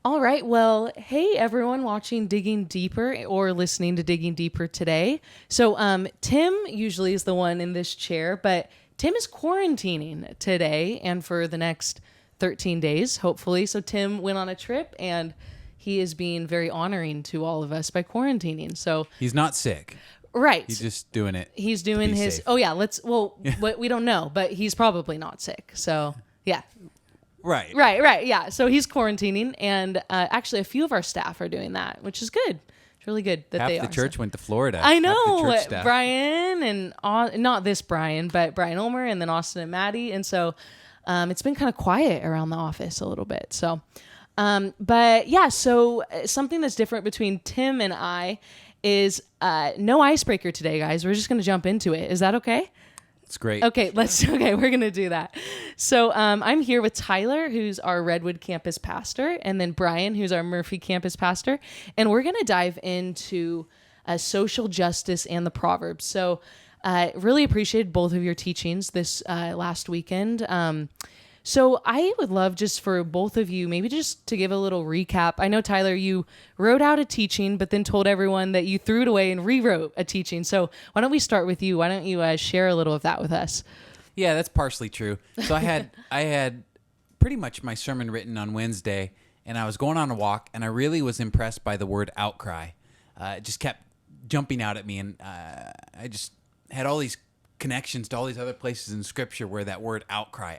All right. Well, hey, everyone watching Digging Deeper or listening to Digging Deeper today. So, Tim usually is the one in this chair, but Tim is quarantining today and for the next 13 days, hopefully. So, Tim went on a trip and he is being very honoring to all of us by quarantining. So, He's not sick. right. He's just doing it. He's doing to be his, safe. oh, yeah, we don't know, but he's probably not sick. So, yeah. Right. Right. Yeah. So he's quarantining, and actually, a few of our staff are doing that, which is good. It's really good that Half they the are. church went to Florida. I Half the know church staff. Brian and not this Brian, but Brian Ulmer, and then Austin and Maddie, and so it's been kind of quiet around the office a little bit. So, but yeah, so something that's different between Tim and I is no icebreaker today, guys. We're just going to jump into it. Is that okay? It's great. Okay, we're going to do that. So I'm here with Tyler, who's our Redwood campus pastor, and then Brian, who's our Murphy campus pastor. And we're going to dive into social justice and the Proverbs. So really appreciated both of your teachings this last weekend. So I would love just for both of you, maybe just to give a little recap. I know, Tyler, you wrote out a teaching, but then told everyone that you threw it away and rewrote a teaching. So why don't we start with you? Why don't you share a little of that with us? Yeah, that's partially true. So I had pretty much my sermon written on Wednesday, and I was going on a walk, and I really was impressed by the word outcry. It just kept jumping out at me, and I just had all these connections to all these other places in Scripture where that word outcry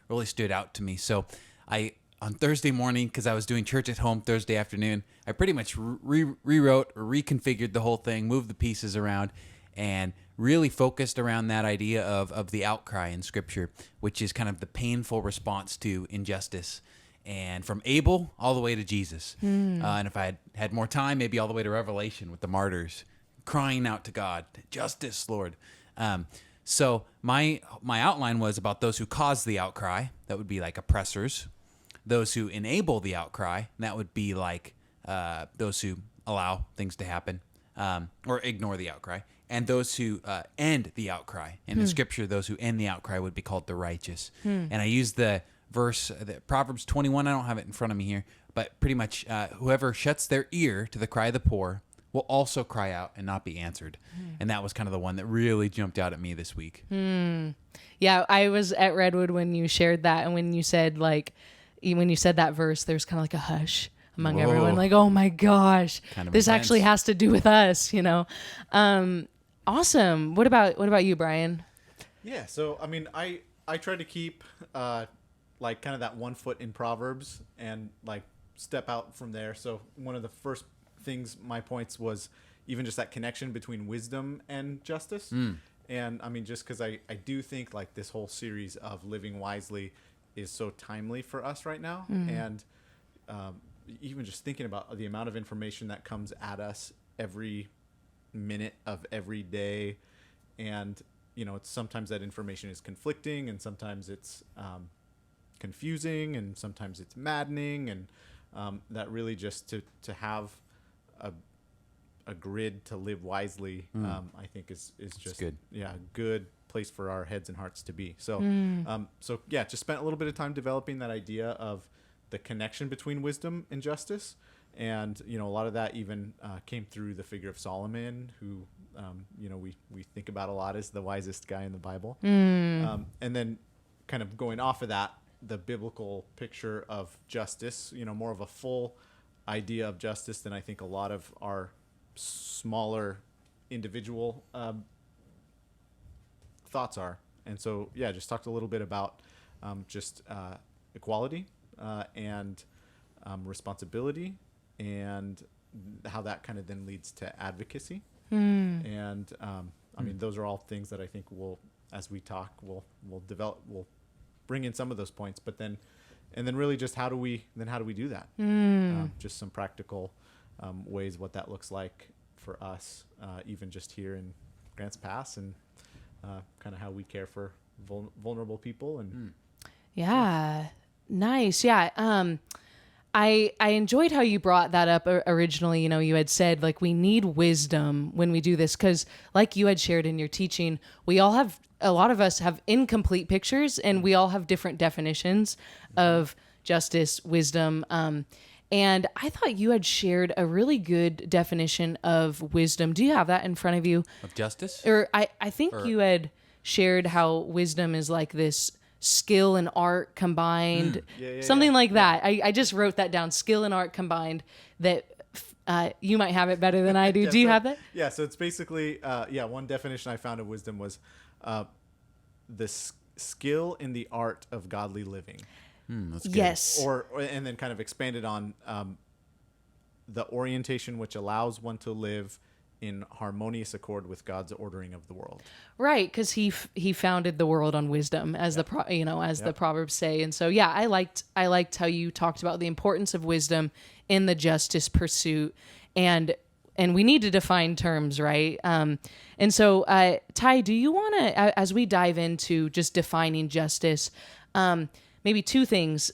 really stood out to me. So on Thursday morning, because I was doing church at home Thursday afternoon, I pretty much rewrote or reconfigured the whole thing, moved the pieces around, and really focused around that idea of the outcry in Scripture, which is kind of the painful response to injustice. And from Abel all the way to Jesus. And if I had more time, maybe all the way to Revelation with the martyrs, crying out to God, justice, Lord. So my outline was about those who cause the outcry. That would be like oppressors. Those who enable the outcry. That would be like those who allow things to happen or ignore the outcry. And those who end the outcry. And in Scripture, those who end the outcry would be called the righteous. And I used the verse, Proverbs 21. I don't have it in front of me here. But pretty much whoever shuts their ear to the cry of the poor will also cry out and not be answered. And that was kind of the one that really jumped out at me this week. Yeah, I was at Redwood when you shared that, and when you said that verse, there's kind of like a hush among everyone, like, oh my gosh, Kind of this intense. actually has to do with us, you know. Awesome. What about you, Brian? Yeah, so I mean, I try to keep like kind of that 1 foot in Proverbs and like step out from there. So one of the first things, my points was even just that connection between wisdom and justice. And I mean, just because I do think like this whole series of living wisely is so timely for us right now. And even just thinking about the amount of information that comes at us every minute of every day. And, you know, it's sometimes that information is conflicting, and sometimes it's confusing, and sometimes it's maddening. And that really just to have a grid to live wisely, I think is just good. Yeah, a good place for our heads and hearts to be. So so yeah, just spent a little bit of time developing that idea of the connection between wisdom and justice. And you know, a lot of that even came through the figure of Solomon, who you know, we think about a lot as the wisest guy in the Bible. And then kind of going off of that, the biblical picture of justice, you know, more of a full idea of justice than I think a lot of our smaller individual thoughts are. And so, yeah, just talked a little bit about just equality and responsibility, and how that kind of then leads to advocacy. And I mean, those are all things that I think we'll, as we talk, we'll develop, we'll bring in some of those points, but then, and then really just how do we do that? Just some practical ways what that looks like for us, even just here in Grants Pass, and kind of how we care for vulnerable people. And Yeah. Nice. Yeah. I enjoyed how you brought that up originally. You know, you had said like we need wisdom when we do this, because like you had shared in your teaching, a lot of us have incomplete pictures, and we all have different definitions of, justice, wisdom. And I thought you had shared a really good definition of wisdom. Do you have that in front of you? Of justice? Or I think you had shared how wisdom is like this skill and art combined, something like that. I just wrote that down, skill and art combined, that you might have it better than I do. Yeah, Do you so- have that? Yeah, so it's basically, one definition I found of wisdom was the skill in the art of godly living. That's good. Yes. Or and then kind of expanded on the orientation which allows one to live in harmonious accord with God's ordering of the world. Right, because he founded the world on wisdom, as the the Proverbs say, and so I liked how you talked about the importance of wisdom in the justice pursuit, and we need to define terms, right? And so, Ty, do you want to, as we dive into just defining justice, maybe two things: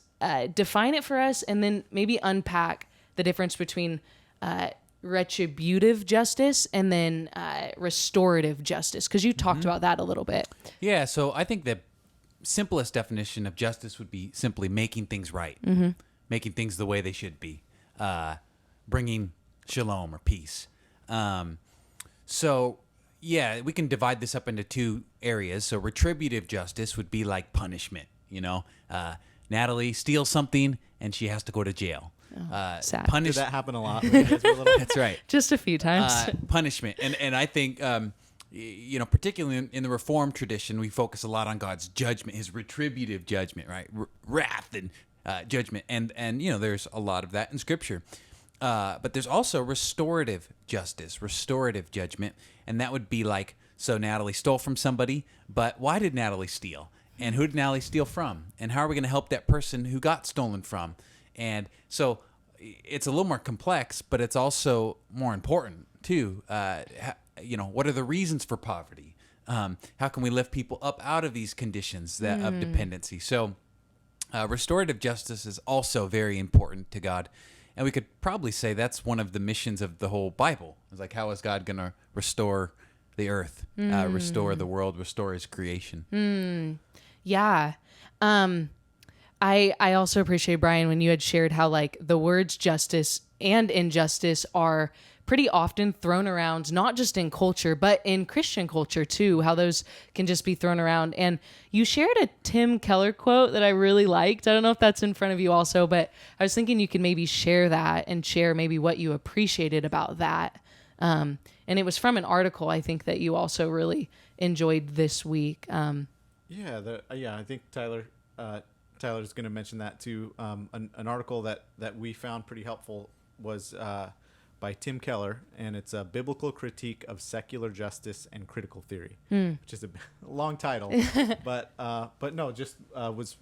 define it for us, and then maybe unpack the difference between retributive justice and then restorative justice, because you talked about that a little bit. Yeah, so I think the simplest definition of justice would be simply making things right, making things the way they should be, bringing shalom or peace. So, yeah, we can divide this up into two areas. So retributive justice would be like punishment, Natalie steals something and she has to go to jail. Sad. Did that happen a lot when you guys were little? That's right. Just a few times. Punishment. And I think, particularly in the Reformed tradition, we focus a lot on God's judgment, his retributive judgment, right? Wrath and judgment. And there's a lot of that in Scripture. But there's also restorative justice, restorative judgment. And that would be like, so Natalie stole from somebody, but why did Natalie steal? And who did Natalie steal from? And how are we going to help that person who got stolen from? And so it's a little more complex, but it's also more important too. What are the reasons for poverty? How can we lift people up out of these conditions of dependency? So restorative justice is also very important to God. And we could probably say that's one of the missions of the whole Bible. It's like, how is God going to restore the earth, restore the world, restore his creation? Yeah. I also appreciate, Brian, when you had shared how like the words justice and injustice are pretty often thrown around, not just in culture, but in Christian culture too, how those can just be thrown around. And you shared a Tim Keller quote that I really liked. I don't know if that's in front of you also, but I was thinking you could maybe share that and share maybe what you appreciated about that. And it was from an article, I think, that you also really enjoyed this week. I think Tyler's going to mention that too. An article that we found pretty helpful was by Tim Keller, and it's a biblical critique of secular justice and critical theory, which is a long title, but no, just was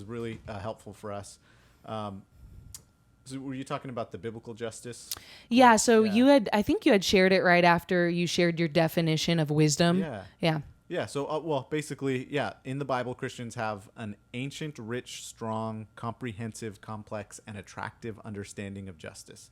really helpful for us. So were you talking about the biblical justice? Yeah. So I think you had shared it right after you shared your definition of wisdom. Yeah. Yeah, so, basically, in the Bible, Christians have an ancient, rich, strong, comprehensive, complex, and attractive understanding of justice.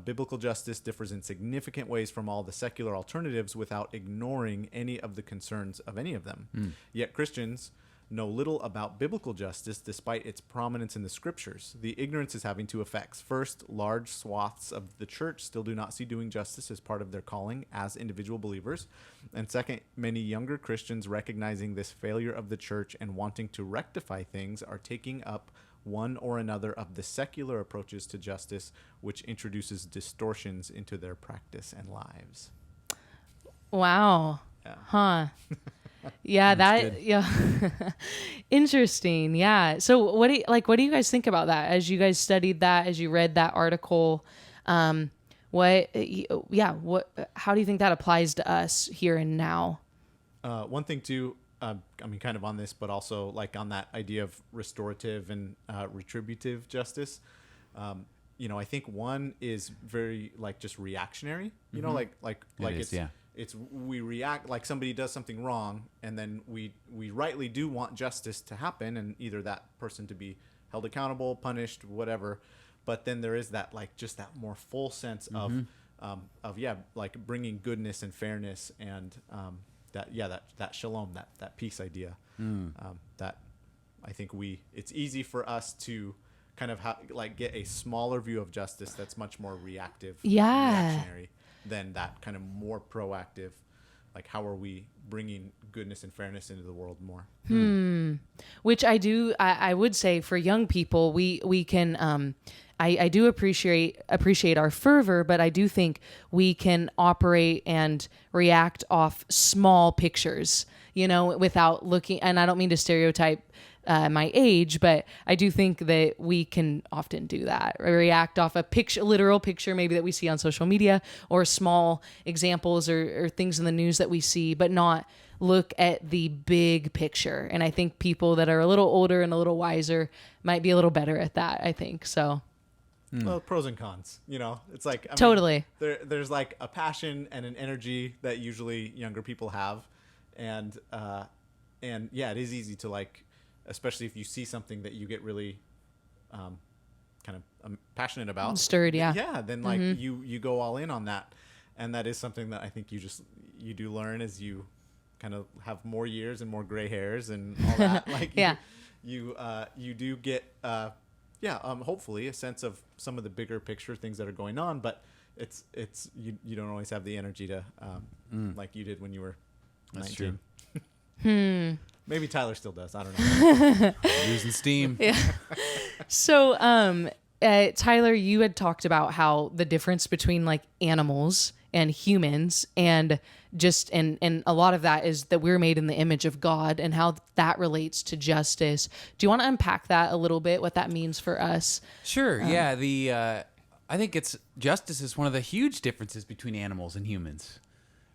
Biblical justice differs in significant ways from all the secular alternatives without ignoring any of the concerns of any of them. Yet Christians know little about biblical justice despite its prominence in the scriptures. The ignorance is having two effects. First, large swaths of the church still do not see doing justice as part of their calling as individual believers. And second, many younger Christians recognizing this failure of the church and wanting to rectify things are taking up one or another of the secular approaches to justice, which introduces distortions into their practice and lives. Wow. Yeah. Huh. Yeah, interesting. Yeah. So what do you guys think about that as you guys studied that, as you read that article? How do you think that applies to us here and now? One thing too, kind of on this, but also like on that idea of restorative and retributive justice. I think one is very like just reactionary, we react like somebody does something wrong, and then we rightly do want justice to happen and either that person to be held accountable, punished, whatever. But then there is that like just that more full sense of like bringing goodness and fairness and that shalom, that peace idea, that I think it's easy for us to kind of get a smaller view of justice that's much more reactive, reactionary, than that kind of more proactive. Like, how are we bringing goodness and fairness into the world more? Which I would say for young people, we can, I do appreciate our fervor, but I do think we can operate and react off small pictures, without looking, and I don't mean to stereotype my age, but I do think that we can often do that, react off a literal picture maybe that we see on social media, or small examples or things in the news that we see, but not look at the big picture. And I think people that are a little older and a little wiser might be a little better at that, I think. So well, pros and cons, it's like, totally. There's like a passion and an energy that usually younger people have. And yeah, it is easy to, like, especially if you see something that you get really kind of passionate about, stirred, then like you go all in on that. And that is something that I think you do learn as you kind of have more years and more gray hairs and all that. Like, you do get hopefully a sense of some of the bigger picture things that are going on, but it's you don't always have the energy to like you did when you were 19. That's true. Maybe Tyler still does. I don't know. Using steam. Yeah. So, Tyler, you had talked about how the difference between like animals and humans, and and a lot of that is that we're made in the image of God, and how that relates to justice. Do you want to unpack that a little bit, what that means for us? Sure. Yeah. I think justice is one of the huge differences between animals and humans.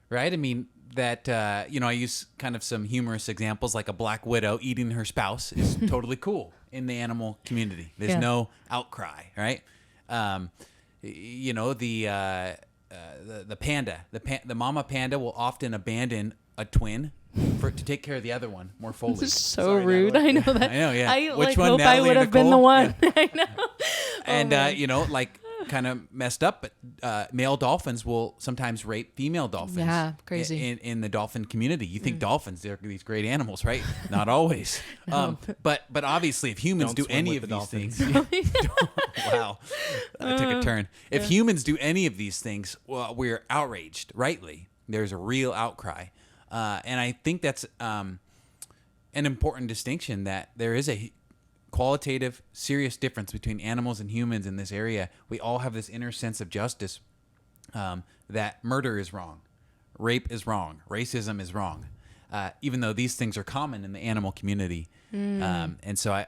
Right? I mean, that, I use kind of some humorous examples, like a black widow eating her spouse is totally cool in the animal community. There's no outcry, right? The panda, the mama panda will often abandon a twin to take care of the other one more fully. This is so rude. Natalie. I know that. I know, yeah. I Which one, hope Natalie, I would have Nicole? been the one. Yeah. I know. And, like, kind of messed up, but male dolphins will sometimes rape female dolphins. Yeah, crazy. In the dolphin community. You think dolphins, they're these great animals, right? Not always. No. But obviously, if humans Don't do swim any with of the these dolphins. things... Wow. That took a turn. If humans do any of these things, well, we're outraged, rightly. There's a real outcry. And I think that's an important distinction, that there is a qualitative, serious difference between animals and humans in this area. We all have this inner sense of justice, that murder is wrong, rape is wrong, racism is wrong, even though these things are common in the animal community. And so I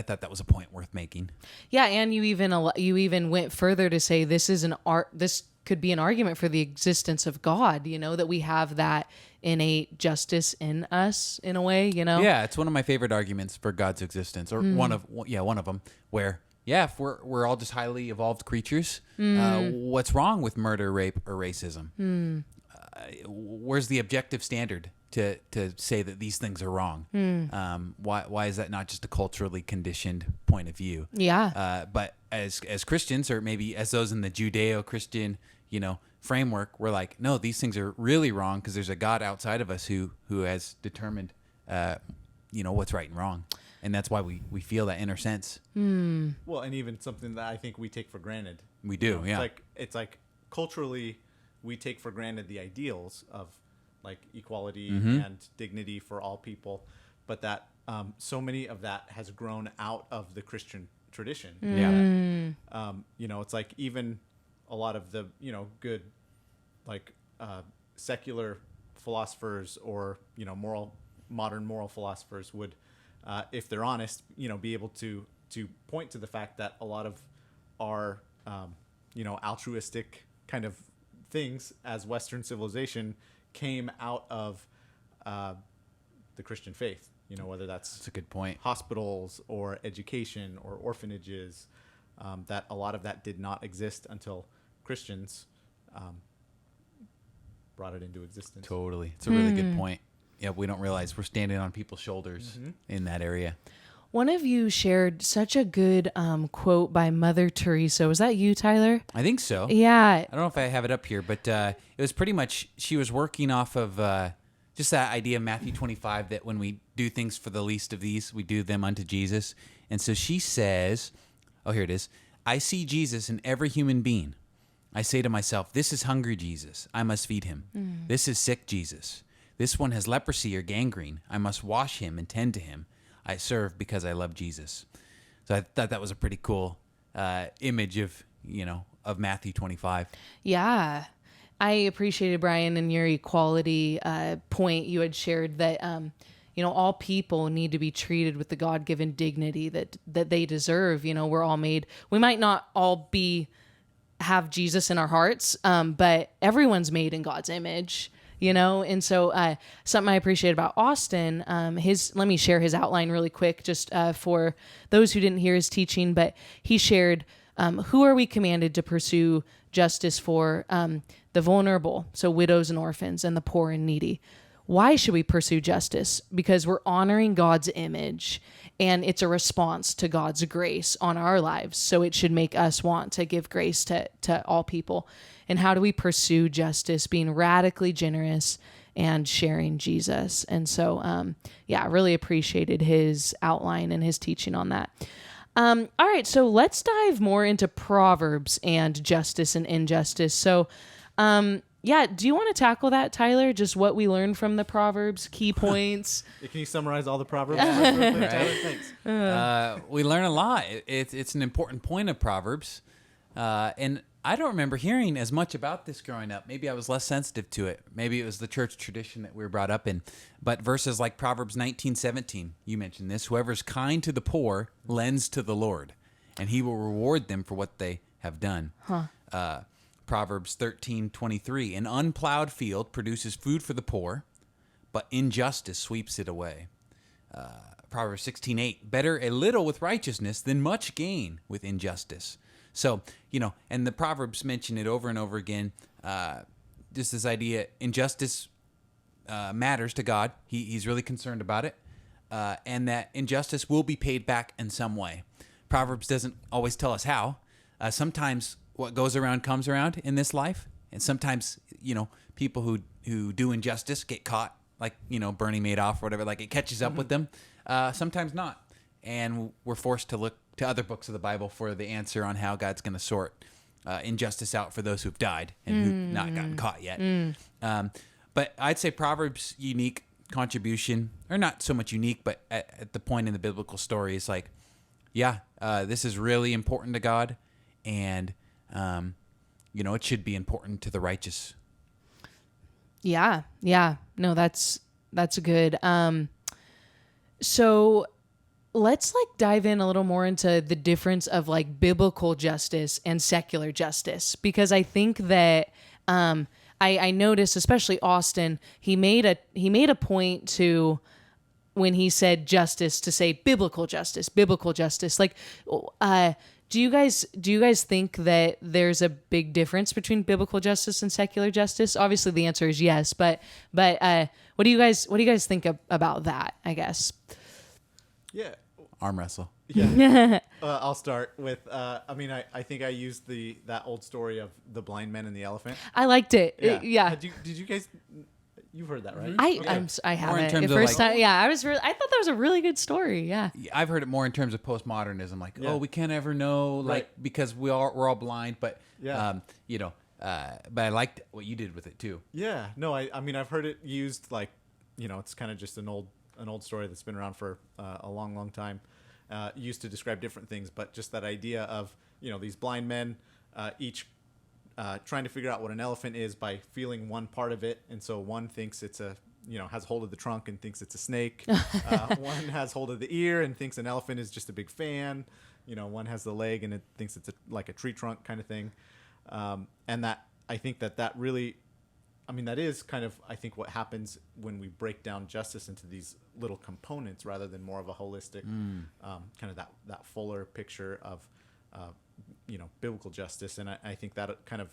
thought that was a point worth making. Yeah, and you even went further to say this could be an argument for the existence of God, that we have that innate justice in us in a way, Yeah, it's one of my favorite arguments for God's existence, or one of them, where if we're all just highly evolved creatures, what's wrong with murder, rape, or racism? Where's the objective standard to say that these things are wrong? Why is that not just a culturally conditioned point of view? Yeah. But as Christians, or maybe as those in the Judeo-Christian, framework, we're like, no, these things are really wrong because there's a God outside of us who has determined, what's right and wrong. And that's why we feel that inner sense. Well, and even something that I think we take for granted. We do, yeah. It's like culturally, we take for granted the ideals of like equality and dignity for all people, but that so many of that has grown out of the Christian tradition. Yeah. It's like even a lot of the good like secular philosophers or modern moral philosophers would, if they're honest, be able to point to the fact that a lot of our altruistic kind of things as Western civilization came out of the Christian faith. Whether that's a good point. Hospitals or education or orphanages, that a lot of that did not exist until Christians brought it into existence. Totally. It's a really good point. Yeah, we don't realize we're standing on people's shoulders in that area. One of you shared such a good quote by Mother Teresa. Was that you, Tyler? I think so. Yeah. I don't know if I have it up here, but it was pretty much, she was working off of just that idea of Matthew 25, that when we do things for the least of these, we do them unto Jesus. And so she says, oh, here it is. I see Jesus in every human being. I say to myself, this is hungry Jesus. I must feed him. This is sick Jesus. This one has leprosy or gangrene. I must wash him and tend to him. I serve because I love Jesus. So I thought that was a pretty cool image of Matthew 25. Yeah. I appreciated, Brian, in your equality point you had shared that, all people need to be treated with the God-given dignity that they deserve. We're all made. We might not all have Jesus in our hearts, but everyone's made in God's image. And so something I appreciate about Austin, let me share his outline really quick, just for those who didn't hear his teaching, but he shared, who are we commanded to pursue justice for? The vulnerable, so widows and orphans, and the poor and needy. Why should we pursue justice? Because we're honoring God's image, and it's a response to God's grace on our lives. So it should make us want to give grace to all people. And how do we pursue justice? Being radically generous and sharing Jesus. And so, I really appreciated his outline and his teaching on that. All right, so let's dive more into Proverbs and justice and injustice. So, do you want to tackle that, Tyler? Just what we learned from the Proverbs, key points. Can you summarize all the Proverbs? Right. Tyler, thanks. We learn a lot. It's an important point of Proverbs. And I don't remember hearing as much about this growing up. Maybe I was less sensitive to it. Maybe it was the church tradition that we were brought up in. But verses like Proverbs 19:17, you mentioned this. Whoever's kind to the poor lends to the Lord, and he will reward them for what they have done. Proverbs 13:23, an unplowed field produces food for the poor, but injustice sweeps it away. Proverbs 16:8, better a little with righteousness than much gain with injustice. So, and the Proverbs mention it over and over again, just this idea, injustice matters to God. He's really concerned about it, and that injustice will be paid back in some way. Proverbs doesn't always tell us how. Sometimes what goes around comes around in this life, and sometimes, people who do injustice get caught, like, Bernie Madoff or whatever, like it catches up with them. Sometimes not. And we're forced to look to other books of the Bible for the answer on how God's going to sort injustice out for those who've died and who've not gotten caught yet. But I'd say Proverbs' unique contribution, or not so much unique, but at the point in the biblical story is like, this is really important to God, and it should be important to the righteous. Yeah. No, that's good. So let's dive in a little more into the difference of biblical justice and secular justice, because I think that I noticed, especially Austin, he made a point to, when he said justice, to say biblical justice. Do you guys think that there's a big difference between biblical justice and secular justice? Obviously, the answer is yes, but what do you guys think about that, I guess? Yeah. Arm wrestle. Yeah. I'll start with, I think I used that old story of the blind man and the elephant. I liked it. Yeah. Did you guys, you've heard that, right? I haven't. terms The of, first time, I thought that was a really good story. Yeah. I've heard it more in terms of postmodernism, we can't ever know, because we're all blind, but but I liked what you did with it too. Yeah. No, I've heard it used it's kind of just an old story that's been around for a long, long time. Used to describe different things, but just that idea of, these blind men, each trying to figure out what an elephant is by feeling one part of it. And so one thinks it's has hold of the trunk and thinks it's a snake. One has hold of the ear and thinks an elephant is just a big fan. One has the leg and it thinks it's like a tree trunk kind of thing. And that, I think that really, that is kind of, I think, what happens when we break down justice into these little components rather than more of a holistic, kind of that fuller picture of, biblical justice. And I think that kind of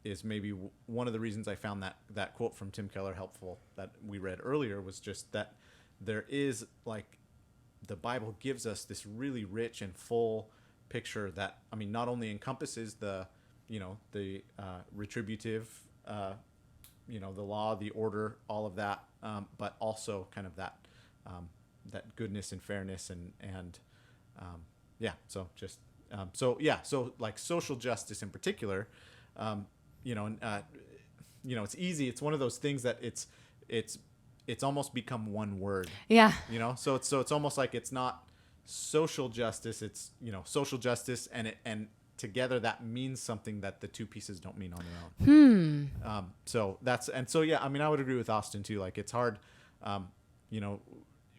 is maybe one of the reasons I found that quote from Tim Keller helpful that we read earlier, was just that there is, the Bible gives us this really rich and full picture that, not only encompasses the retributive, the law, the order, all of that, but also kind of that that goodness and fairness and yeah. So just so like social justice in particular, you know, it's easy. It's one of those things that it's almost become one word. Yeah. You know, so it's almost like it's not social justice. It's, you know, social justice, and together that means something that the two pieces don't mean on their own. So yeah, I mean, I would agree with Austin too. Like, it's hard. You know,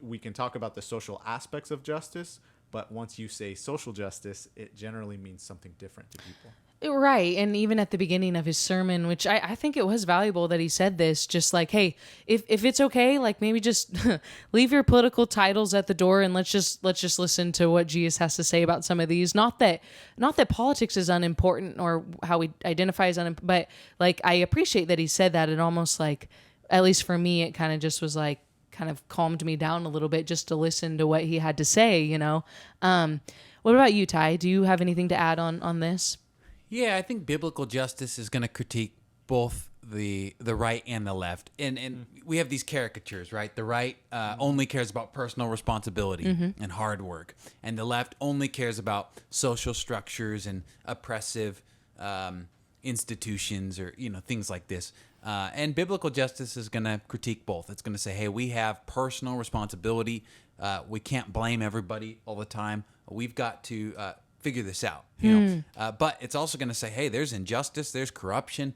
we can talk about the social aspects of justice, but once you say social justice, it generally means something different to people. Right. And even at the beginning of his sermon, which I think it was valuable that he said this, just like, hey, if it's okay, like maybe just leave your political titles at the door and let's just listen to what Jesus has to say about some of these. Not that politics is unimportant or how we identify as unimportant, but like, I appreciate that he said that. It almost like, at least for me, it kind of just was like, kind of calmed me down a little bit just to listen to what he had to say, you know? What about you, Ty? Do you have anything to add on this? Yeah, I think biblical justice is going to critique both the right and the left. And we have these caricatures, right? The right only cares about personal responsibility and hard work. And the left only cares about social structures and oppressive institutions, or, you know, things like this. And biblical justice is going to critique both. It's going to say, hey, we have personal responsibility. We can't blame everybody all the time. We've got to figure this out, you know. But it's also going to say, hey, there's injustice, there's corruption.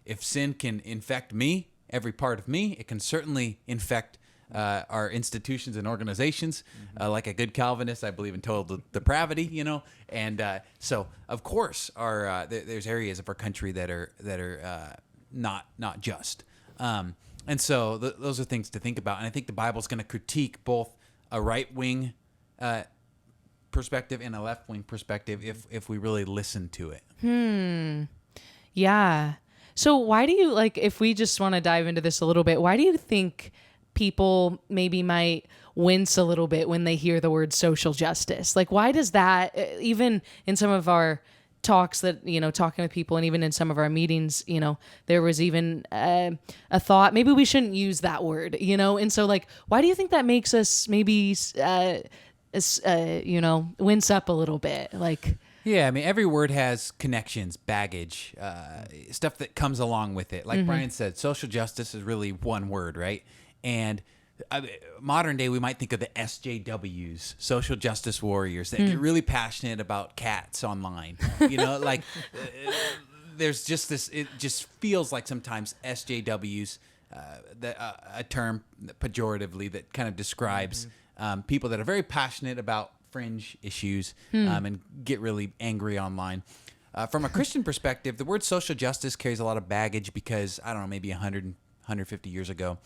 If sin can infect me, every part of me, it can certainly infect our institutions and organizations. Like a good Calvinist, I believe in total depravity, you know. And so, of course, there's areas of our country that are not just. And so those are things to think about. And I think the Bible's going to critique both a right-wing perspective and a left-wing perspective if we really listen to it. Yeah. So why do you, like, if we just want to dive into this a little bit, why do you think people maybe might wince a little bit when they hear the word social justice? Like, why does that, even in some of our talks that, you know, talking with people, and even in some of our meetings, you know, there was even a thought, maybe we shouldn't use that word, you know? And so, like, why do you think that makes us maybe, you know, wince up a little bit? Like, yeah, I mean, every word has connections, baggage, stuff that comes along with it. Like Brian said, social justice is really one word, right? And modern day, we might think of the SJWs, social justice warriors, that get really passionate about cats online. You know, like there's just this, it just feels like sometimes SJWs, a term pejoratively that kind of describes people that are very passionate about fringe issues and get really angry online. From a Christian perspective, the word social justice carries a lot of baggage because, I don't know, maybe 100, 150 years ago,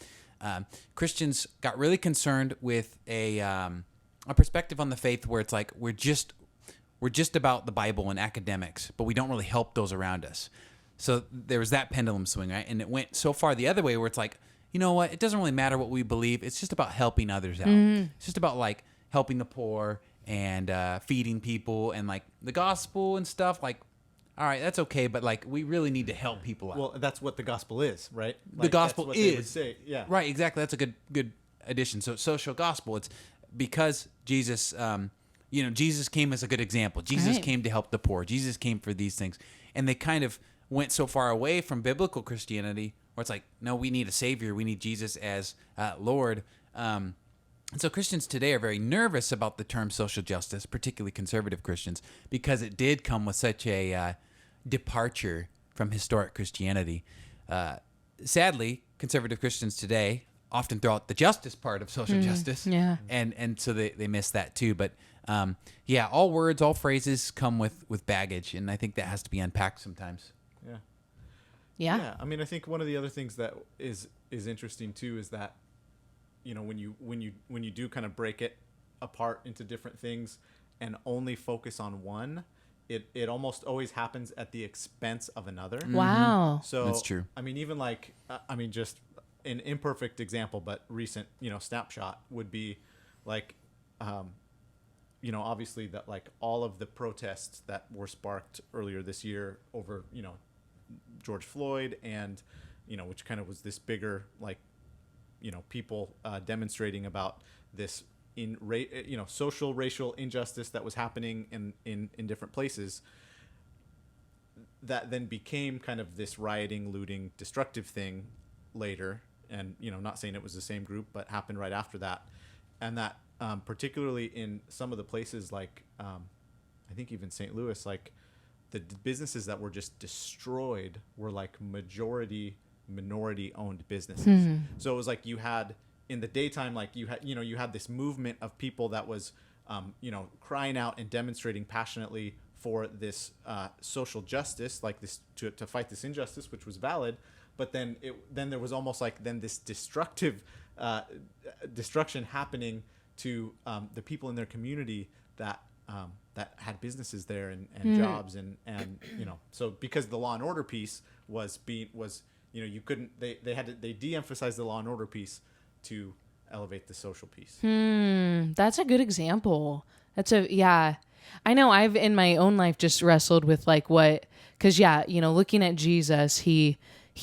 Christians got really concerned with a perspective on the faith where it's like we're just about the Bible and academics, but we don't really help those around us. So there was that pendulum swing, right? And it went so far the other way where it's like, you know what? It doesn't really matter what we believe. It's just about helping others out. It's just about like helping the poor and feeding people and like the gospel and stuff. Like, all right, that's okay, but like we really need to help people out. Well, that's what the gospel is, right? The gospel that's what they would is, say. Yeah, right, exactly. That's a good addition. So social gospel, it's because Jesus, you know, Jesus came as a good example. Jesus came to help the poor. Jesus came for these things, and they kind of went so far away from biblical Christianity where it's like, no, we need a savior. We need Jesus as Lord. And so Christians today are very nervous about the term social justice, particularly conservative Christians, because it did come with such a departure from historic Christianity. Sadly, conservative Christians today often throw out the justice part of social justice, and so they miss that too. But yeah, all words, all phrases come with baggage, and I think that has to be unpacked sometimes. Yeah. I mean, I think one of the other things that is interesting too is that, you know, when you do kind of break it apart into different things and only focus on one, it almost always happens at the expense of another. Wow. So That's true. I mean, even like just an imperfect example, but recent, you know, snapshot would be like, you know, obviously that like all of the protests that were sparked earlier this year over, you know, George Floyd, and, you know, which kind of was this bigger like people demonstrating about this social racial injustice that was happening in different places, that then became kind of this rioting, looting, destructive thing later. And, not saying it was the same group, but happened right after that. And that particularly in some of the places like, I think even St. Louis, like the businesses that were just destroyed were like minority owned businesses. So it was like you had in the daytime, like you had this movement of people that was, crying out and demonstrating passionately for this social justice, like this to fight this injustice, which was valid. But then there was almost like then this destruction happening to the people in their community that had businesses there and jobs and so because the law and order piece you couldn't they de-emphasized the law and order piece to elevate the social piece. That's a good example. I know I've in my own life just wrestled with like because looking at Jesus, he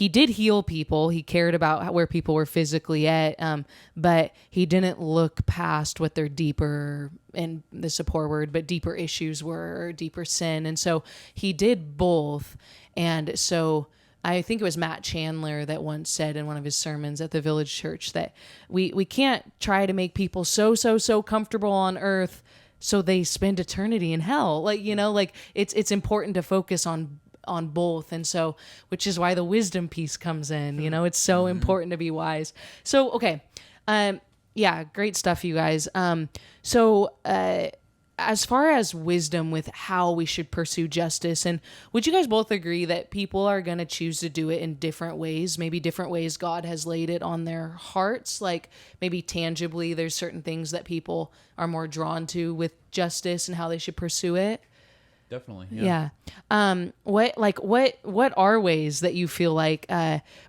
did heal people. He cared about where people were physically at, but he didn't look past what their deeper, and this is a poor word, but deeper issues were, or deeper sin. And so he did both. And so I think it was Matt Chandler that once said in one of his sermons at the Village Church that we can't try to make people so comfortable on earth so they spend eternity in hell. Like, it's important to focus on both. And so, which is why the wisdom piece comes in, it's so important to be wise. So, okay. Great stuff, you guys. As far as wisdom with how we should pursue justice, and would you guys both agree that people are going to choose to do it in different ways, maybe different ways God has laid it on their hearts? Like maybe tangibly, there's certain things that people are more drawn to with justice and how they should pursue it. Definitely. Yeah. What are ways that you feel like,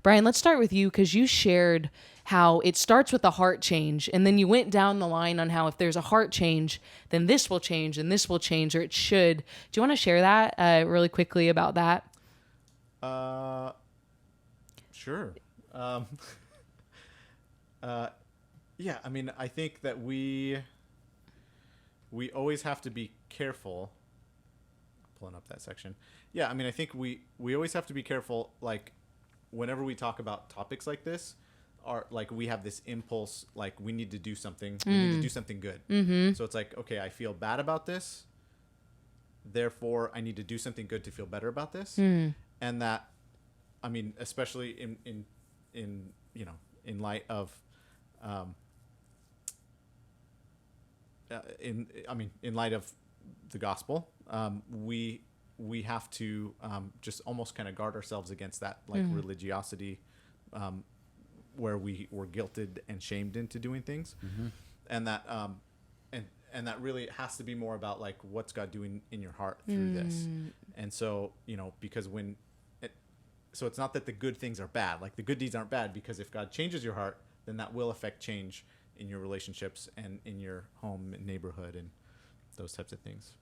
Brian, let's start with you, because you shared how it starts with a heart change, and then you went down the line on how if there's a heart change, then this will change and this will change, or it should. Do you want to share that really quickly about that? Sure. Yeah, I mean, I think that we always have to be careful. Pulling up that section. Yeah, I mean, I think we always have to be careful, like, whenever we talk about topics like this, we have this impulse, like, we need to do something. We need to do something good. Mm-hmm. So it's like, okay, I feel bad about this, therefore I need to do something good to feel better about this. And that, I mean, especially in light of in light of the gospel, we have to just almost kind of guard ourselves against that, like, religiosity, where we were guilted and shamed into doing things, and that and that really has to be more about, like, what's God doing in your heart through this. And so, because so it's not that the good things are bad, like the good deeds aren't bad, because if God changes your heart, then that will affect change in your relationships and in your home and neighborhood and those types of things.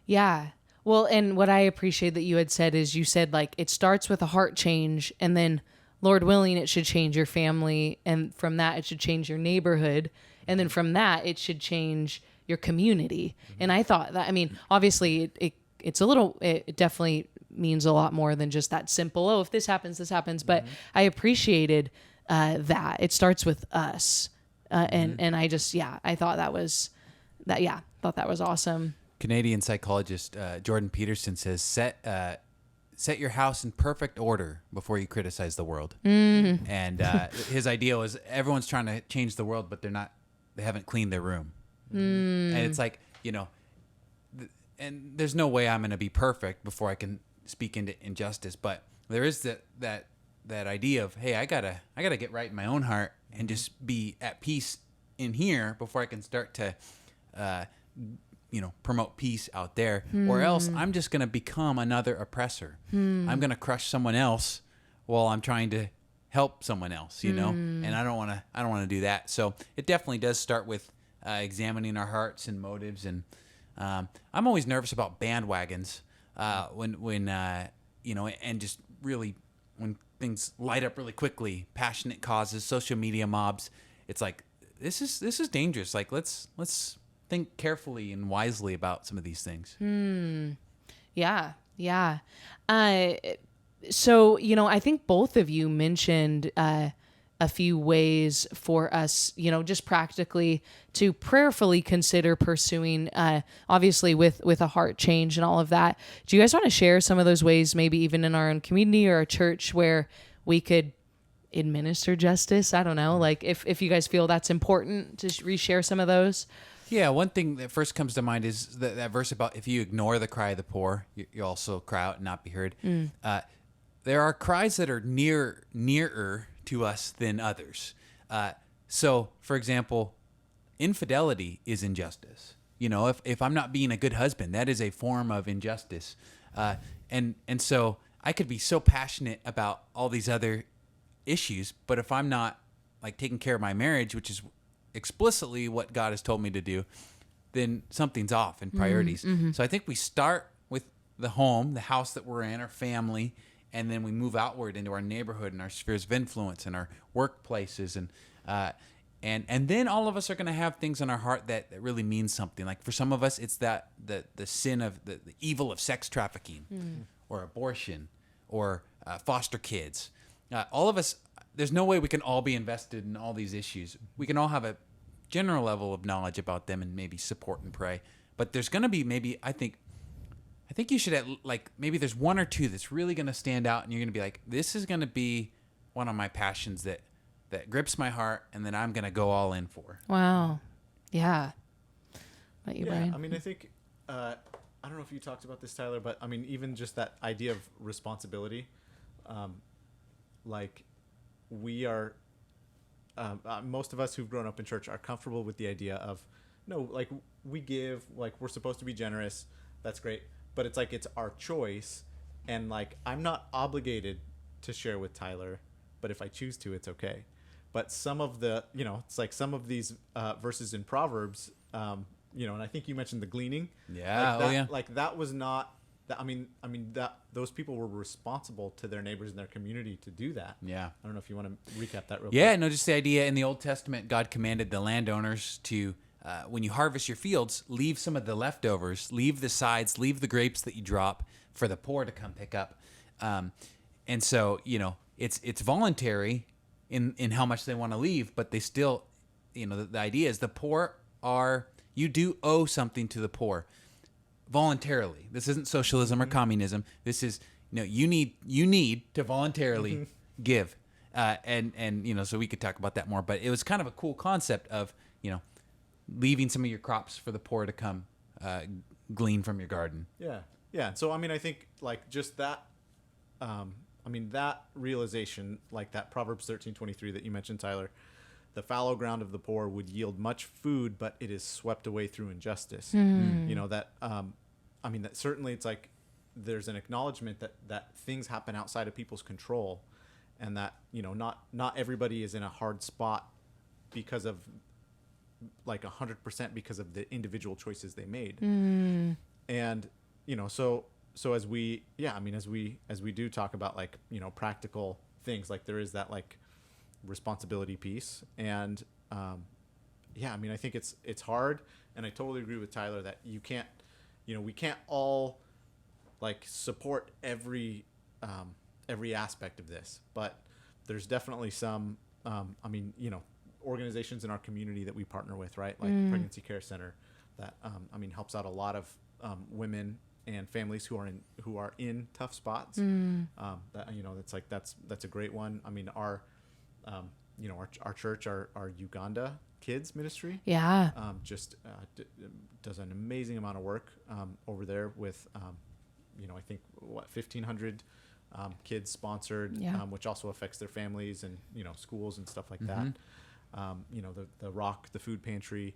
Yeah. Well, and what I appreciate that you had said is you said, like, it starts with a heart change, and then Lord willing, it should change your family. And from that, it should change your neighborhood. And then from that, it should change your community. And I thought that, I mean, obviously it definitely means a lot more than just that simple, oh, if this happens, this happens. But I appreciated that it starts with us. And I just, I thought that was awesome. Canadian psychologist Jordan Peterson says, set your house in perfect order before you criticize the world. And his idea was everyone's trying to change the world, but they haven't cleaned their room. And it's like, and there's no way I'm going to be perfect before I can speak into injustice. But there is that idea of, hey, I gotta get right in my own heart and just be at peace in here before I can start to, promote peace out there, or else I'm just going to become another oppressor. I'm going to crush someone else while I'm trying to help someone else, and I don't want to do that. So it definitely does start with examining our hearts and motives. And I'm always nervous about bandwagons when and just really when things light up really quickly, passionate causes, social media mobs. It's like this is dangerous. Like let's think carefully and wisely about some of these things. Yeah. Yeah. So, I think both of you mentioned a few ways for us, just practically to prayerfully consider pursuing, obviously with a heart change and all of that. Do you guys want to share some of those ways, maybe even in our own community or a church, where we could administer justice? I don't know. Like if you guys feel that's important to reshare some of those. Yeah, one thing that first comes to mind is that verse about if you ignore the cry of the poor, you also cry out and not be heard. There are cries that are nearer to us than others. So, for example, infidelity is injustice. If I'm not being a good husband, that is a form of injustice. And so I could be so passionate about all these other issues, but if I'm not like taking care of my marriage, which is explicitly what God has told me to do, then something's off in priorities. So I think we start with the home, the house that we're in, our family, and then we move outward into our neighborhood and our spheres of influence and our workplaces, and then all of us are going to have things in our heart that really mean something. Like for some of us, it's that the sin of the evil of sex trafficking, or abortion, or foster kids. All of us, there's no way we can all be invested in all these issues. We can all have a general level of knowledge about them and maybe support and pray. But there's going to be maybe, I think you should maybe there's one or two that's really going to stand out, and you're going to be like, this is going to be one of my passions that grips my heart and that I'm going to go all in for. Wow. Yeah. About you, Brian? I mean, I think, I don't know if you talked about this, Tyler, but I mean, even just that idea of responsibility, like we are, most of us who've grown up in church are comfortable with the idea of, no, like we give, like we're supposed to be generous. That's great. But it's like, it's our choice. And like, I'm not obligated to share with Tyler, but if I choose to, it's okay. But some of the, it's like some of these verses in Proverbs, and I think you mentioned the gleaning. Yeah. Like that, yeah. Like that was not that. I mean that those people were responsible to their neighbors in their community to do that. Yeah. I don't know if you want to recap that real quick. Yeah. No, just the idea in the Old Testament, God commanded the landowners to, when you harvest your fields, leave some of the leftovers, leave the sides, leave the grapes that you drop for the poor to come pick up. And so, it's voluntary in how much they want to leave, but they still, the idea is the poor you do owe something to the poor voluntarily. This isn't socialism or communism. This is, you need to voluntarily give. And so we could talk about that more, but it was kind of a cool concept of, leaving some of your crops for the poor to come glean from your garden. Yeah. Yeah. So, I mean, I think like just that, that realization, like that Proverbs 13:23 that you mentioned, Tyler, the fallow ground of the poor would yield much food, but it is swept away through injustice. That, that certainly it's like there's an acknowledgement that things happen outside of people's control, and that, not everybody is in a hard spot because of like 100% because of the individual choices they made. And, so as we do talk about like, practical things, like there is that like responsibility piece. And, I think it's hard. And I totally agree with Tyler that you can't, we can't all like support every aspect of this, but there's definitely some, organizations in our community that we partner with, right? Like Pregnancy Care Center that, helps out a lot of women and families who are in tough spots. That's like, that's a great one. I mean, our church, our Uganda kids ministry, does an amazing amount of work over there with, I think 1,500 kids sponsored, which also affects their families and schools and stuff like that. The Rock, the food pantry,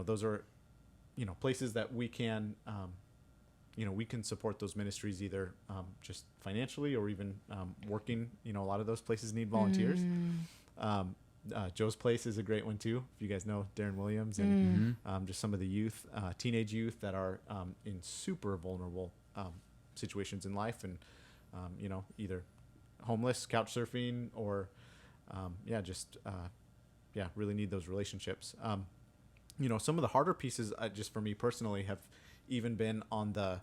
those are places that we can we can support those ministries either just financially or even working. A lot of those places need volunteers. Joe's Place is a great one too, if you guys know Darren Williams, and just some of the youth, teenage youth that are in super vulnerable situations in life, and either homeless, couch surfing, or really need those relationships. Some of the harder pieces, just for me personally, have even been on the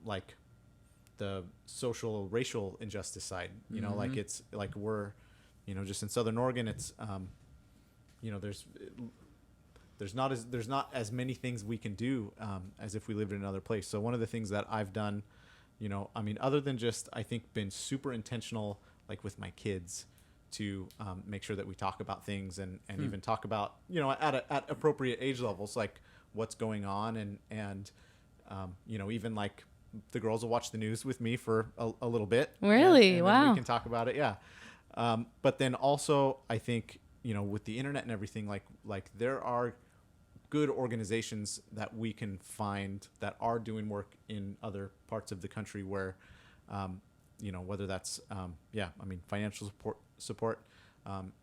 like the social racial injustice side. Like it's like we're, just in Southern Oregon, it's there's not as many things we can do as if we lived in another place. So one of the things that I've done, other than just, I think, been super intentional, like with my kids, to make sure that we talk about things and even talk about, at appropriate age levels, like what's going on, and even like the girls will watch the news with me for a little bit. Really? And wow. then we can talk about it. Yeah. But then also, I think, with the internet and everything, like there are good organizations that we can find that are doing work in other parts of the country where, whether that's, financial support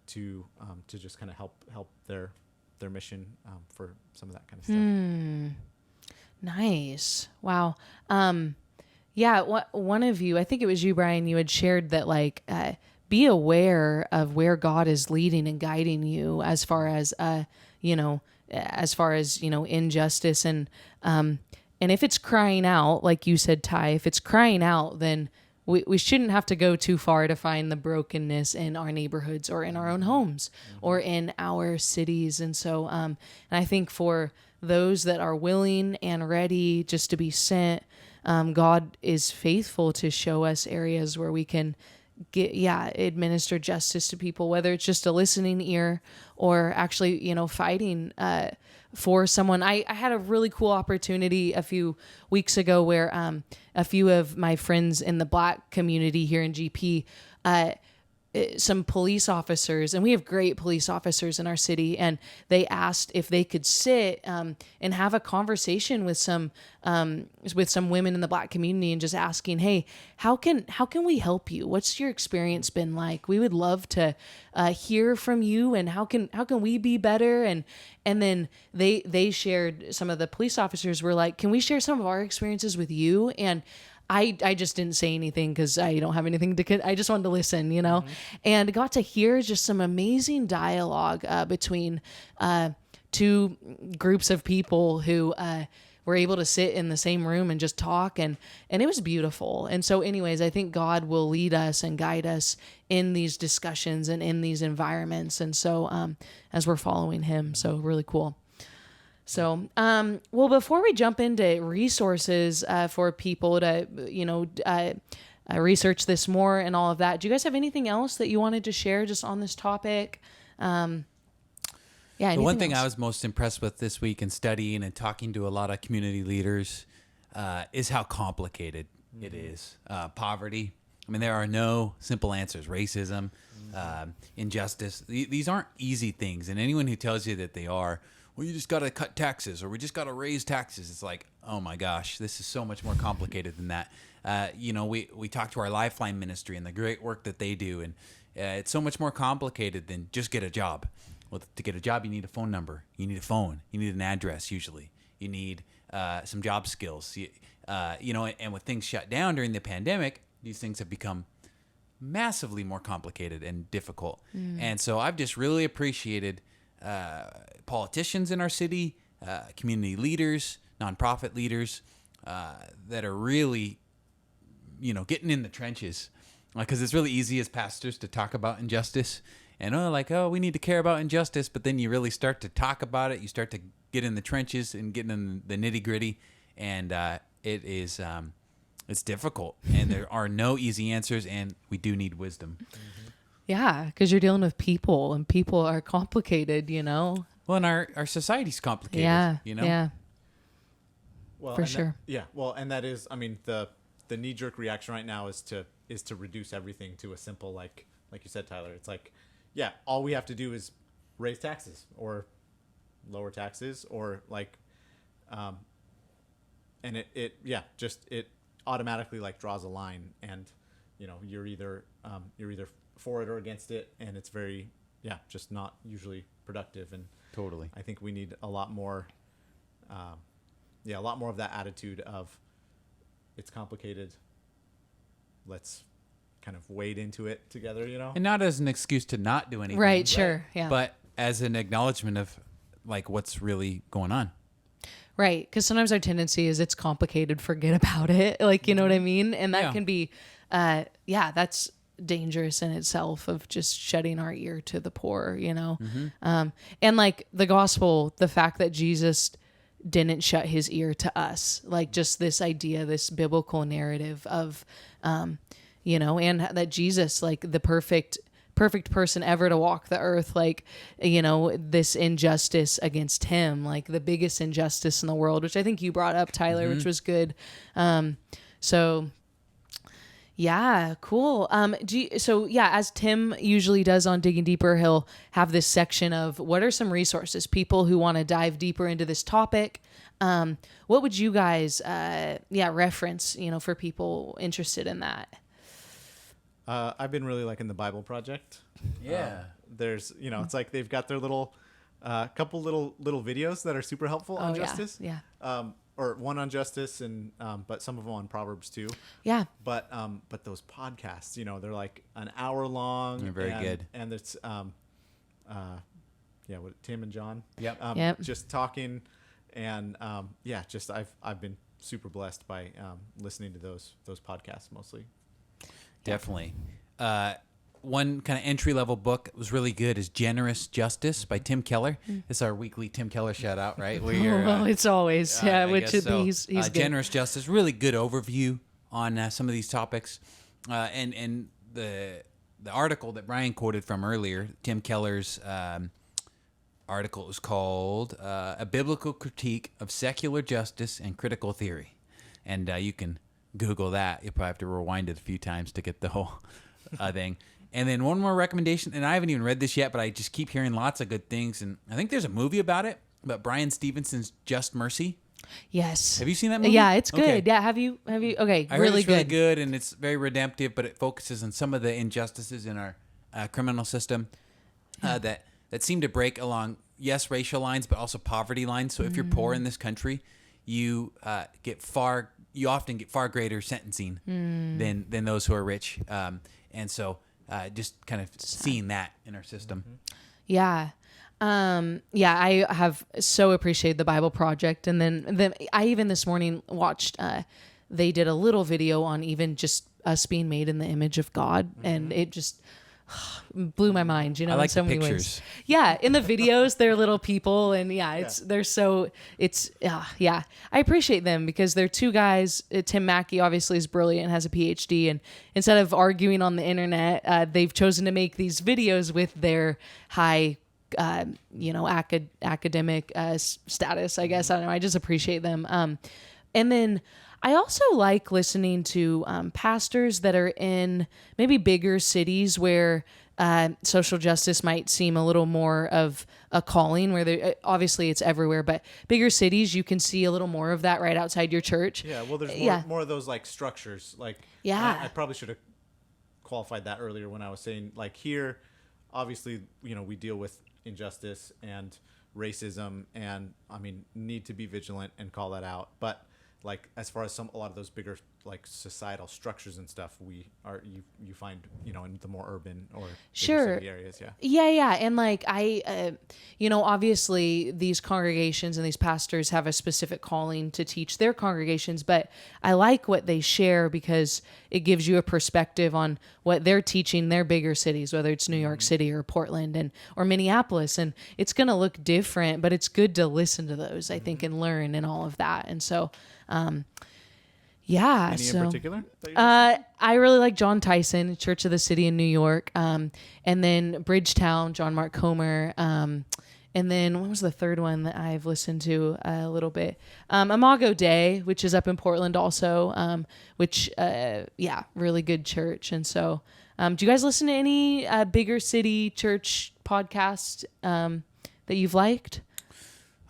to just kind of help their mission for some of that kind of stuff. Nice. Wow. One of you, I think it was you, Brian, you had shared that like, be aware of where God is leading and guiding you as far as, injustice and if it's crying out, like you said, Ty, if it's crying out, then we shouldn't have to go too far to find the brokenness in our neighborhoods or in our own homes or in our cities. And so, and I think for those that are willing and ready just to be sent, God is faithful to show us areas where we can administer justice to people, whether it's just a listening ear or actually, fighting for someone. I had a really cool opportunity a few weeks ago where a few of my friends in the Black community here in GP, some police officers, and we have great police officers in our city, and they asked if they could sit and have a conversation with some women in the Black community, and just asking, hey, how can we help you? What's your experience been like? We would love to hear from you, and how can we be better? And then they shared, some of the police officers were like, can we share some of our experiences with you? And I just didn't say anything because I don't have anything I just wanted to listen, and got to hear just some amazing dialogue between two groups of people who were able to sit in the same room and just talk, and it was beautiful. And so anyways, I think God will lead us and guide us in these discussions and in these environments. And so as we're following him, so really cool. So, before we jump into resources for people to, research this more and all of that, do you guys have anything else that you wanted to share just on this topic? The one thing I was most impressed with this week in studying and talking to a lot of community leaders is how complicated it is. Poverty. I mean, there are no simple answers. Racism, injustice. These aren't easy things. And anyone who tells you that they are, well, you just got to cut taxes, or we just got to raise taxes. It's like, oh my gosh, this is so much more complicated than that. We talk to our Lifeline ministry and the great work that they do, and it's so much more complicated than just get a job. Well, to get a job, you need a phone number. You need a phone. You need an address, usually. You need some job skills. And with things shut down during the pandemic, these things have become massively more complicated and difficult. And so I've just really appreciated politicians in our city, community leaders, nonprofit leaders that are really, getting in the trenches. Because it's really easy as pastors to talk about injustice and, we need to care about injustice. But then you really start to talk about it. You start to get in the trenches and get in the nitty gritty. And it is, it's difficult. And there are no easy answers. And we do need wisdom. Yeah, because you're dealing with people, and people are complicated, Well, and our society's complicated, Yeah. Well, for sure. And that is, the knee-jerk reaction right now is to reduce everything to a simple, like you said, Tyler. It's like, all we have to do is raise taxes or lower taxes, or and it automatically draws a line, and you're either for it or against it, and it's very just not usually productive. And totally, I think we need a lot more of that attitude of, it's complicated, let's kind of wade into it together, And not as an excuse to not do anything. Right, sure. Yeah. But as an acknowledgement of like what's really going on. Right. Because sometimes our tendency is it's complicated, forget about it. Like, you know what I mean? And that can be, that's dangerous in itself of just shutting our ear to the poor, and like the gospel, the fact that Jesus didn't shut his ear to us, like just this idea, this biblical narrative of, and that Jesus, like the perfect person ever to walk the earth, like, this injustice against him, like the biggest injustice in the world, which I think you brought up, Tyler, which was good. So yeah, cool. As Tim usually does on Digging Deeper, he'll have this section of what are some resources, people who want to dive deeper into this topic. What would you guys, reference, for people interested in that? I've been really liking the Bible Project. Yeah. There's, it's like they've got their little, couple little videos that are super helpful on justice. Yeah. Or one on justice and, but some of them on Proverbs too. Yeah. But those podcasts, they're like an hour long. They're very good. And it's, Tim and John. Yep. Just talking and, I've been super blessed by, listening to those podcasts mostly. Definitely. One kind of entry-level book that was really good is Generous Justice by Tim Keller. It's our weekly Tim Keller shout-out, right? It's always, which so. he's good. Generous Justice, really good overview on some of these topics. And the article that Brian quoted from earlier, Tim Keller's article is called A Biblical Critique of Secular Justice and Critical Theory. And you can Google that. You'll probably have to rewind it a few times to get the whole thing. And then one more recommendation, and I haven't even read this yet, but I just keep hearing lots of good things. And I think there's a movie about it, about Brian Stevenson's Just Mercy. Yes. Have you seen that movie? Yeah, it's good. Okay. Yeah, have you? Okay, I heard really it's really good, and it's very redemptive, but it focuses on some of the injustices in our criminal system that seem to break along, racial lines, but also poverty lines. So if you're poor in this country, you often get far greater sentencing than those who are rich. And so just kind of seeing that in our system. Yeah. I have so appreciated the Bible Project. And then I even this morning watched, they did a little video on even just us being made in the image of God. And it just blew my mind, I like in so the many pictures. ways. Yeah, in the videos, they're little people, and I appreciate them because they're two guys. Tim Mackey obviously is brilliant, has a PhD, and instead of arguing on the internet, they've chosen to make these videos with their high, academic status. I guess I don't know. I just appreciate them. And then I also like listening to pastors that are in maybe bigger cities where social justice might seem a little more of a calling, where obviously it's everywhere, but bigger cities, you can see a little more of that right outside your church. Yeah, well, there's more of those like structures. Like, I probably should have qualified that earlier when I was saying, like, here, obviously, we deal with injustice and racism and, need to be vigilant and call that out. But like as far as a lot of those bigger like societal structures and stuff, you find in the more urban or bigger city areas. And like obviously these congregations and these pastors have a specific calling to teach their congregations, but I like what they share because it gives you a perspective on what they're teaching their bigger cities, whether it's New York City or Portland or Minneapolis, and it's going to look different, but it's good to listen to those, I think, and learn and all of that. And so Any in particular? I really like John Tyson, Church of the City in New York, and then Bridgetown, John Mark Comer, and then what was the third one that I've listened to a little bit? Imago Dei, which is up in Portland also, which really good church. And so, do you guys listen to any bigger city church podcast that you've liked?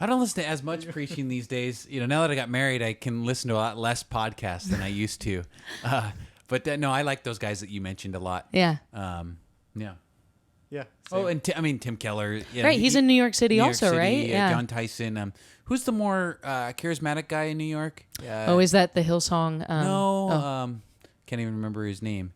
I don't listen to as much preaching these days. Now that I got married, I can listen to a lot less podcasts than I used to. But no, I like those guys that you mentioned a lot. Yeah. Yeah. Oh, and Tim Keller. Yeah, right. He's in New York City also, City, right? Yeah. John Tyson. Who's the more charismatic guy in New York? Is that the Hillsong? No. Can't even remember his name.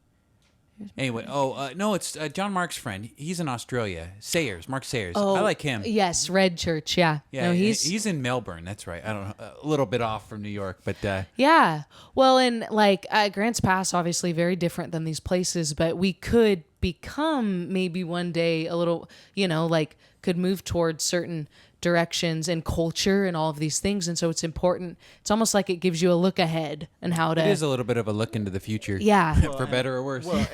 Anyway, no, it's John Mark's friend. He's in Australia. Sayers, Mark Sayers. Oh, I like him. Yes, Red Church. Yeah. Yeah, No, he's in Melbourne. That's right. I don't know, a little bit off from New York, but Yeah. Well, and like Grants Pass, obviously very different than these places, but we could become maybe one day a little, like could move towards certain directions and culture and all of these things. And so it's important. It's almost like it gives you a look ahead and how to. it is a little bit of a look into the future. Yeah. For better or worse. Well,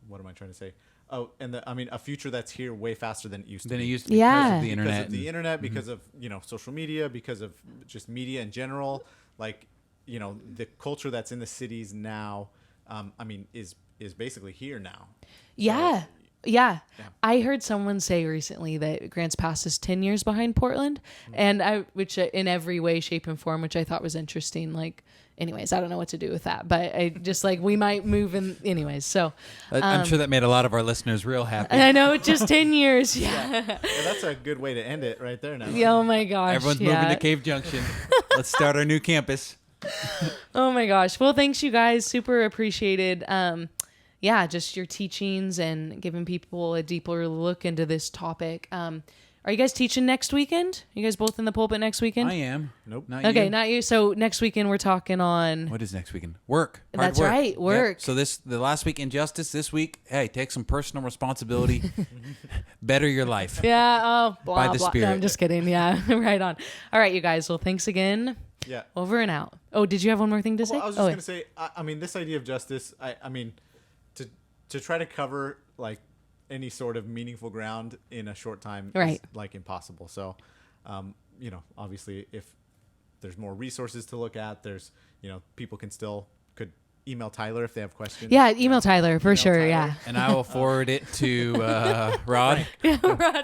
what am I trying to say? Oh, and a future that's here way faster than it used to Than be. it used to be Yeah. because of the internet. Because of the internet, because of social media, because of just media in general. Like, the culture that's in the cities now, is basically here now. Yeah. So, Yeah. I heard someone say recently that Grants Pass is 10 years behind Portland, and which in every way, shape, and form, which I thought was interesting. Like, anyways, I don't know what to do with that, but I just like, we might move in anyways. So I'm sure that made a lot of our listeners real happy. I know, just 10 years. Yeah. well, that's a good way to end it right there now. Yeah, oh my gosh. Everyone's moving to Cave Junction. Let's start our new campus. Oh my gosh. Well, thanks you guys. Super appreciated. Yeah, just your teachings and giving people a deeper look into this topic. Are you guys teaching next weekend? You guys both in the pulpit next weekend? I am. Nope. Not Okay, you. not you. So next weekend we're talking on. What is next weekend? Work. Hard That's work. right, work. Yep. So the last week injustice, this week, hey, take some personal responsibility. Better your life. Yeah. Oh, blah, By the blah. Spirit. No, I'm just kidding. Yeah. Right on. All right, you guys. Well, thanks again. Yeah. Over and out. Oh, did you have one more thing to say? Well, I was just going to say, this idea of justice, to try to cover like any sort of meaningful ground in a short time Right. is like impossible. So, obviously if there's more resources to look at, there's, people could email Tyler if they have questions. Yeah, email Tyler for Email sure. Tyler. Yeah. And I will forward it to Rod. Rod, yeah.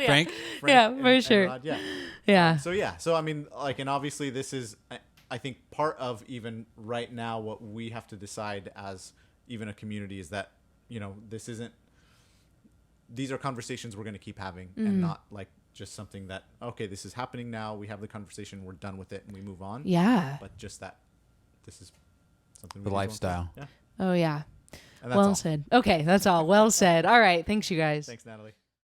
Frank. Yeah, and- for and sure. Rod, yeah. Yeah. So and obviously this is, I think part of even right now what we have to decide as even a community is that, these are conversations we're going to keep having and not like just something that, okay, this is happening now. We have the conversation, we're done with it and we move on. Yeah. But just that this is something The we need to go lifestyle. through. Yeah. Oh, yeah. And that's Well all. said. Okay, that's all. Well said. All right. Thanks, you guys. Thanks, Natalie.